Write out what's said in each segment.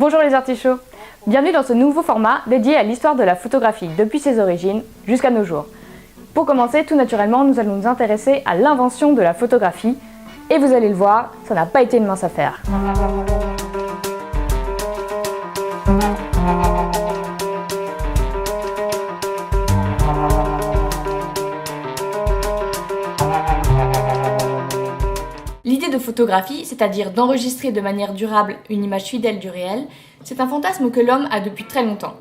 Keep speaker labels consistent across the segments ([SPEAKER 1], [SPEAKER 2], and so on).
[SPEAKER 1] Bonjour les artichauts, bienvenue dans ce nouveau format dédié à l'histoire de la photographie depuis ses origines jusqu'à nos jours. Pour commencer, tout naturellement, nous allons nous intéresser à l'invention de la photographie et vous allez le voir, ça n'a pas été une mince affaire. L'idée de photographie, c'est-à-dire d'enregistrer de manière durable une image fidèle du réel, c'est un fantasme que l'homme a depuis très longtemps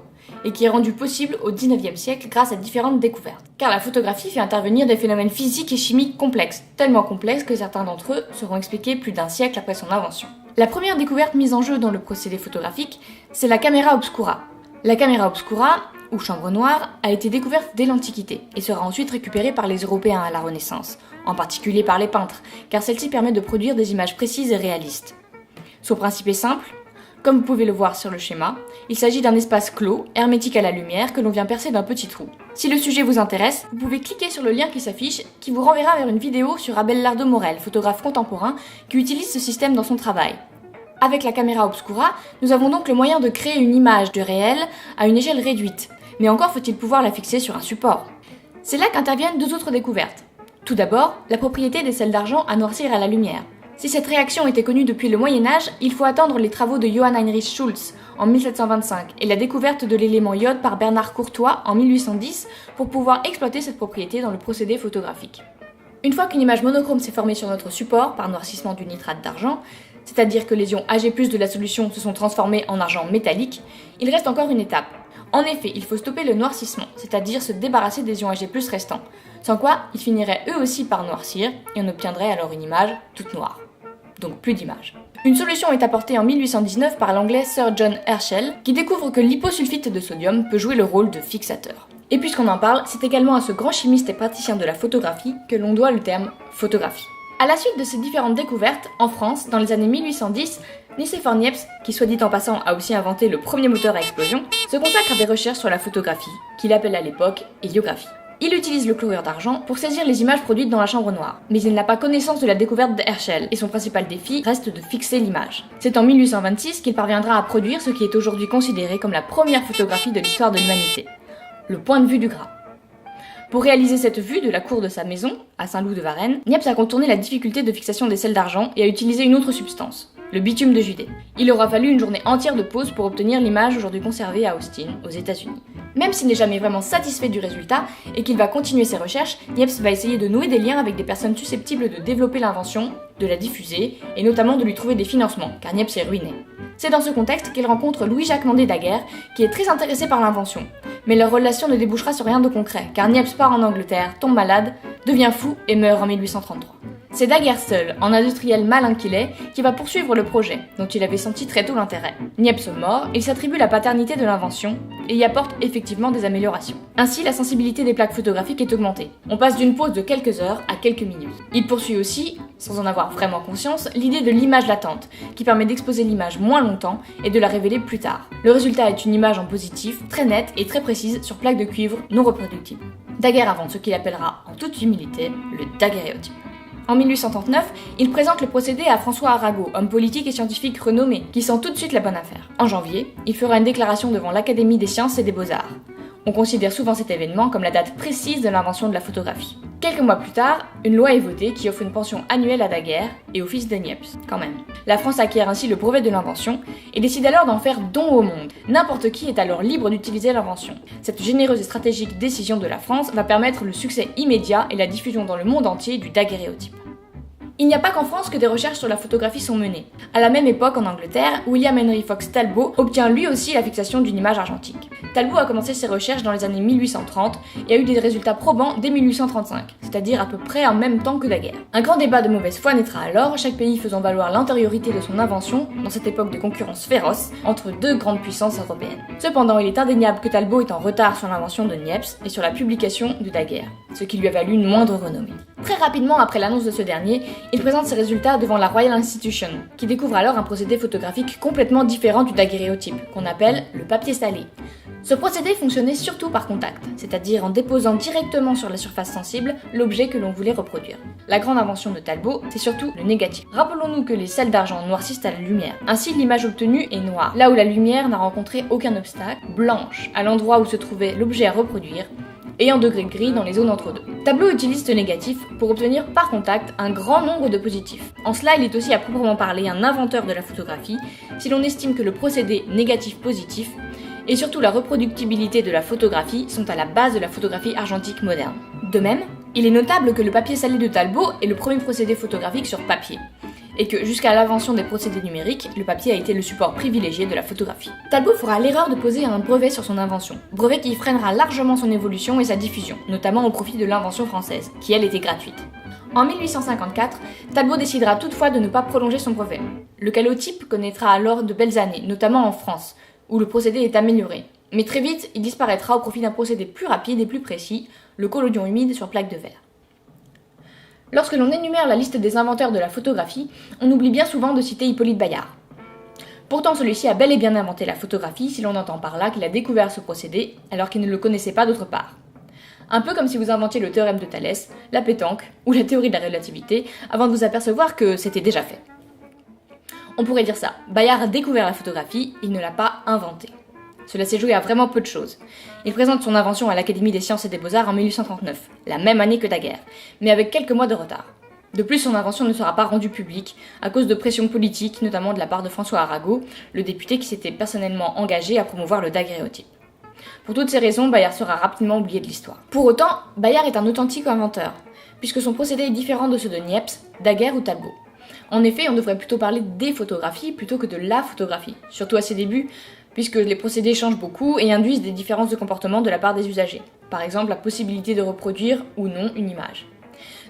[SPEAKER 1] et qui est rendu possible au XIXe siècle grâce à différentes découvertes. Car la photographie fait intervenir des phénomènes physiques et chimiques complexes, tellement complexes que certains d'entre eux seront expliqués plus d'un siècle après son invention. La première découverte mise en jeu dans le procédé photographique, c'est la camera obscura. La camera obscura, ou chambre noire, a été découverte dès l'Antiquité et sera ensuite récupérée par les Européens à la Renaissance, en particulier par les peintres, car celle-ci permet de produire des images précises et réalistes. Son principe est simple. Comme vous pouvez le voir sur le schéma, il s'agit d'un espace clos, hermétique à la lumière, que l'on vient percer d'un petit trou. Si le sujet vous intéresse, vous pouvez cliquer sur le lien qui s'affiche, qui vous renverra vers une vidéo sur Abelardo Morel, photographe contemporain, qui utilise ce système dans son travail. Avec la camera obscura, nous avons donc le moyen de créer une image de réel à une échelle réduite, mais encore faut-il pouvoir la fixer sur un support. C'est là qu'interviennent deux autres découvertes. Tout d'abord, la propriété des sels d'argent à noircir à la lumière. Si cette réaction était connue depuis le Moyen-Âge, il faut attendre les travaux de Johann Heinrich Schultz en 1725 et la découverte de l'élément iode par Bernard Courtois en 1810 pour pouvoir exploiter cette propriété dans le procédé photographique. Une fois qu'une image monochrome s'est formée sur notre support par noircissement du nitrate d'argent, c'est-à-dire que les ions Ag+ de la solution se sont transformés en argent métallique, il reste encore une étape. En effet, il faut stopper le noircissement, c'est-à-dire se débarrasser des ions Ag+ restants, sans quoi ils finiraient eux aussi par noircir et on obtiendrait alors une image toute noire. Donc plus d'image. Une solution est apportée en 1819 par l'anglais Sir John Herschel, qui découvre que l'hyposulfite de sodium peut jouer le rôle de fixateur. Et puisqu'on en parle, c'est également à ce grand chimiste et praticien de la photographie que l'on doit le terme photographie. À la suite de ces différentes découvertes, en France, dans les années 1810, Nicéphore Niepce, qui soit dit en passant a aussi inventé le premier moteur à explosion, se consacre à des recherches sur la photographie, qu'il appelle à l'époque héliographie. Il utilise le chlorure d'argent pour saisir les images produites dans la chambre noire, mais il n'a pas connaissance de la découverte de Herschel, et son principal défi reste de fixer l'image. C'est en 1826 qu'il parviendra à produire ce qui est aujourd'hui considéré comme la première photographie de l'histoire de l'humanité, le point de vue du gras. Pour réaliser cette vue de la cour de sa maison, à Saint-Loup-de-Varennes, Niepce a contourné la difficulté de fixation des sels d'argent et a utilisé une autre substance, le bitume de Judée. Il aura fallu une journée entière de pause pour obtenir l'image aujourd'hui conservée à Austin, aux États-Unis. Même s'il n'est jamais vraiment satisfait du résultat et qu'il va continuer ses recherches, Niepce va essayer de nouer des liens avec des personnes susceptibles de développer l'invention, de la diffuser et notamment de lui trouver des financements, car Niepce est ruiné. C'est dans ce contexte qu'il rencontre Louis-Jacques Mandé Daguerre, qui est très intéressé par l'invention. Mais leur relation ne débouchera sur rien de concret, car Niepce part en Angleterre, tombe malade, devient fou et meurt en 1833. C'est Daguerre seul, en industriel malin qu'il est, qui va poursuivre le projet, dont il avait senti très tôt l'intérêt. Niepce mort, il s'attribue la paternité de l'invention, et y apporte effectivement des améliorations. Ainsi, la sensibilité des plaques photographiques est augmentée. On passe d'une pause de quelques heures à quelques minutes. Il poursuit aussi, sans en avoir vraiment conscience, l'idée de l'image latente, qui permet d'exposer l'image moins longtemps et de la révéler plus tard. Le résultat est une image en positif, très nette et très précise sur plaque de cuivre non reproductible. Daguerre invente ce qu'il appellera, en toute humilité, le daguerréotype. En 1839, il présente le procédé à François Arago, homme politique et scientifique renommé, qui sent tout de suite la bonne affaire. En janvier, il fera une déclaration devant l'Académie des sciences et des beaux-arts. On considère souvent cet événement comme la date précise de l'invention de la photographie. Quelques mois plus tard, une loi est votée qui offre une pension annuelle à Daguerre et au fils de Niepce, quand même. La France acquiert ainsi le brevet de l'invention et décide alors d'en faire don au monde. N'importe qui est alors libre d'utiliser l'invention. Cette généreuse et stratégique décision de la France va permettre le succès immédiat et la diffusion dans le monde entier du daguerréotype. Il n'y a pas qu'en France que des recherches sur la photographie sont menées. À la même époque, en Angleterre, William Henry Fox Talbot obtient lui aussi la fixation d'une image argentique. Talbot a commencé ses recherches dans les années 1830 et a eu des résultats probants dès 1835, c'est-à-dire à peu près en même temps que Daguerre. Un grand débat de mauvaise foi naîtra alors, chaque pays faisant valoir l'antériorité de son invention, dans cette époque de concurrence féroce, entre deux grandes puissances européennes. Cependant, il est indéniable que Talbot est en retard sur l'invention de Niepce et sur la publication de Daguerre, ce qui lui a valu une moindre renommée. Très rapidement après l'annonce de ce dernier, il présente ses résultats devant la Royal Institution, qui découvre alors un procédé photographique complètement différent du daguerréotype, qu'on appelle le papier salé. Ce procédé fonctionnait surtout par contact, c'est-à-dire en déposant directement sur la surface sensible l'objet que l'on voulait reproduire. La grande invention de Talbot, c'est surtout le négatif. Rappelons-nous que les sels d'argent noircissent à la lumière. Ainsi, l'image obtenue est noire, là où la lumière n'a rencontré aucun obstacle, blanche, à l'endroit où se trouvait l'objet à reproduire, et en degré gris dans les zones entre deux. Talbot utilise ce négatif pour obtenir par contact un grand nombre de positifs. En cela, il est aussi à proprement parler un inventeur de la photographie, si l'on estime que le procédé négatif-positif et surtout la reproductibilité de la photographie sont à la base de la photographie argentique moderne. De même, il est notable que le papier salé de Talbot est le premier procédé photographique sur papier, et que jusqu'à l'invention des procédés numériques, le papier a été le support privilégié de la photographie. Talbot fera l'erreur de poser un brevet sur son invention, brevet qui freinera largement son évolution et sa diffusion, notamment au profit de l'invention française, qui elle était gratuite. En 1854, Talbot décidera toutefois de ne pas prolonger son brevet. Le calotype connaîtra alors de belles années, notamment en France, où le procédé est amélioré. Mais très vite, il disparaîtra au profit d'un procédé plus rapide et plus précis, le collodion humide sur plaque de verre. Lorsque l'on énumère la liste des inventeurs de la photographie, on oublie bien souvent de citer Hippolyte Bayard. Pourtant, celui-ci a bel et bien inventé la photographie, si l'on entend par là qu'il a découvert ce procédé, alors qu'il ne le connaissait pas d'autre part. Un peu comme si vous inventiez le théorème de Thalès, la pétanque ou la théorie de la relativité, avant de vous apercevoir que c'était déjà fait. On pourrait dire ça, Bayard a découvert la photographie, il ne l'a pas inventée. Cela s'est joué à vraiment peu de choses. Il présente son invention à l'Académie des sciences et des beaux-arts en 1839, la même année que Daguerre, mais avec quelques mois de retard. De plus, son invention ne sera pas rendue publique, à cause de pressions politiques, notamment de la part de François Arago, le député qui s'était personnellement engagé à promouvoir le daguerréotype. Pour toutes ces raisons, Bayard sera rapidement oublié de l'histoire. Pour autant, Bayard est un authentique inventeur, puisque son procédé est différent de ceux de Niepce, Daguerre ou Talbot. En effet, on devrait plutôt parler des photographies plutôt que de la photographie, surtout à ses débuts, puisque les procédés changent beaucoup et induisent des différences de comportement de la part des usagers. Par exemple, la possibilité de reproduire ou non une image.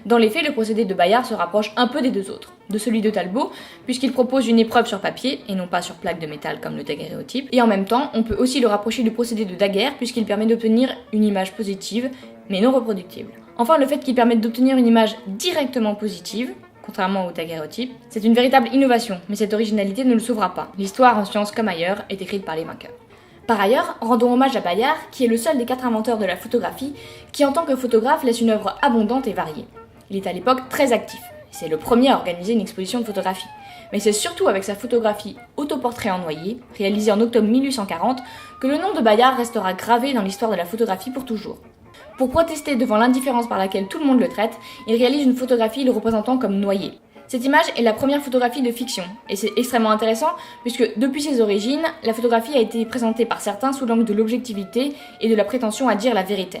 [SPEAKER 1] Dans les faits, le procédé de Bayard se rapproche un peu des deux autres, de celui de Talbot, puisqu'il propose une épreuve sur papier, et non pas sur plaque de métal comme le daguerréotype, et en même temps, on peut aussi le rapprocher du procédé de Daguerre, puisqu'il permet d'obtenir une image positive, mais non reproductible. Enfin, le fait qu'il permette d'obtenir une image directement positive, contrairement au daguerréotype, c'est une véritable innovation, mais cette originalité ne le sauvera pas. L'histoire, en sciences comme ailleurs, est écrite par les vainqueurs. Par ailleurs, rendons hommage à Bayard, qui est le seul des 4 inventeurs de la photographie qui, en tant que photographe, laisse une œuvre abondante et variée. Il est à l'époque très actif, c'est le premier à organiser une exposition de photographie. Mais c'est surtout avec sa photographie Autoportrait en noyer, réalisée en octobre 1840, que le nom de Bayard restera gravé dans l'histoire de la photographie pour toujours. Pour protester devant l'indifférence par laquelle tout le monde le traite, il réalise une photographie le représentant comme noyé. Cette image est la première photographie de fiction, et c'est extrêmement intéressant puisque depuis ses origines, la photographie a été présentée par certains sous l'angle de l'objectivité et de la prétention à dire la vérité.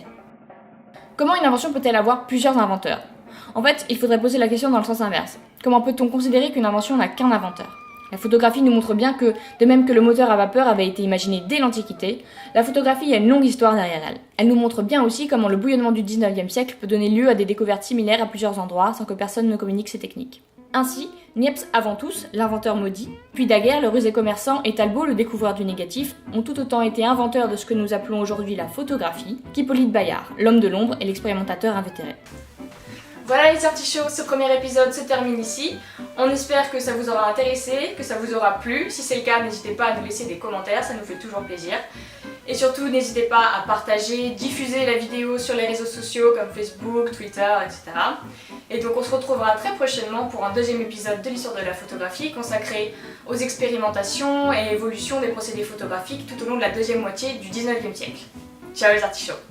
[SPEAKER 1] Comment une invention peut-elle avoir plusieurs inventeurs ? En fait, il faudrait poser la question dans le sens inverse. Comment peut-on considérer qu'une invention n'a qu'un inventeur ? La photographie nous montre bien que, de même que le moteur à vapeur avait été imaginé dès l'Antiquité, la photographie a une longue histoire derrière elle. Elle nous montre bien aussi comment le bouillonnement du 19e siècle peut donner lieu à des découvertes similaires à plusieurs endroits sans que personne ne communique ces techniques. Ainsi, Niepce avant tous, l'inventeur maudit, puis Daguerre, le rusé commerçant, et Talbot, le découvreur du négatif, ont tout autant été inventeurs de ce que nous appelons aujourd'hui la photographie qu'Hippolyte Bayard, l'homme de l'ombre et l'expérimentateur invétéré. Voilà les artichauts, ce premier épisode se termine ici. On espère que ça vous aura intéressé, que ça vous aura plu. Si c'est le cas, n'hésitez pas à nous laisser des commentaires, ça nous fait toujours plaisir. Et surtout, n'hésitez pas à partager, diffuser la vidéo sur les réseaux sociaux comme Facebook, Twitter, etc. Et donc on se retrouvera très prochainement pour un deuxième épisode de l'histoire de la photographie consacré aux expérimentations et évolutions des procédés photographiques tout au long de la deuxième moitié du 19e siècle. Ciao les artichauts!